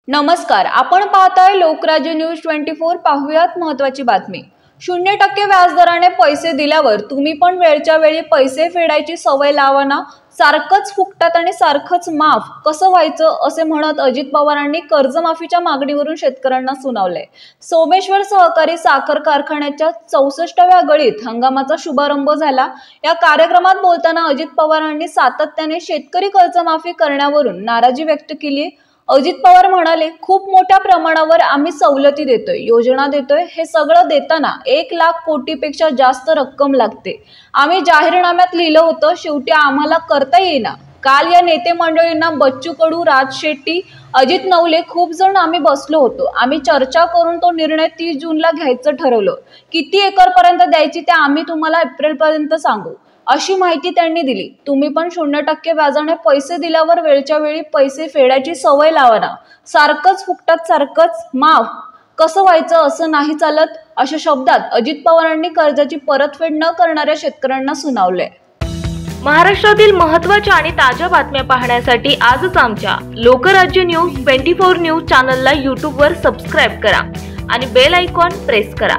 नमस्कार, आपण पाहताय लोकराज्य न्यूज 24। पाहुयात महत्त्वाची बातमी। 0% व्याजदराने पैसे दिल्यावर तुम्ही पण वेळच्या वेळी पैसे फेडायची सवय लावा ना। सारखंच फुकटात आणि सारखंच माफ कसं व्हायचं असे म्हणत अजित पवारांनी कर्जमाफीच्या मागणीवरून शेतकऱ्यांना सुनावले। सोमेश्वर सहकारी साखर कारखान्याच्या 64व्या गळीत हंगामाचा शुभारंभ झाला। या कार्यक्रमात बोलताना अजित पवारांनी सातत्याने शेतकरी कर्जमाफी करण्यावरून नाराजी व्यक्त केली। अजित पवार म्हणाले, खूप मोठ्या प्रमाणावर आम्ही सवलती देतोय, योजना देतोय, हे सगळं देताना 1 लाख कोटीपेक्षा जास्त रक्कम लागते। आम्ही जाहीरनाम्यात लिहिलं होतं, शेवटी आम्हाला करता येईना। काल या नेते मंडळींना बच्चू कडू, राज शेट्टी, अजित नवले खूप जण आम्ही बसलो होतो। आम्ही चर्चा करून तो निर्णय 30 जूनला घ्यायचं ठरवलं। किती एकरपर्यंत द्यायची ते आम्ही तुम्हाला एप्रिलपर्यंत सांगू, अशी माहिती त्यांनी दिली। तुम्ही पण 0% व्याजाने पैसे दिल्यावर वेळच्या वेळी पैसे फेडायची सवय लावा ना। सारखंच फुकटात सारखंच माफ कसं व्हायचं असं नाही चालत, अशा शब्दात अजित पवारांनी कर्जाची परतफेड न करणाऱ्या शेतकऱ्यांना सुनावले। महाराष्ट्रातील महत्त्वाच्या आणि ताज्या बातम्या पाहण्यासाठी आजच आमच्या लोकराज्य न्यूज 24 न्यूज चॅनलला YouTube वर सबस्क्राइब करा आणि बेल आयकॉन प्रेस करा।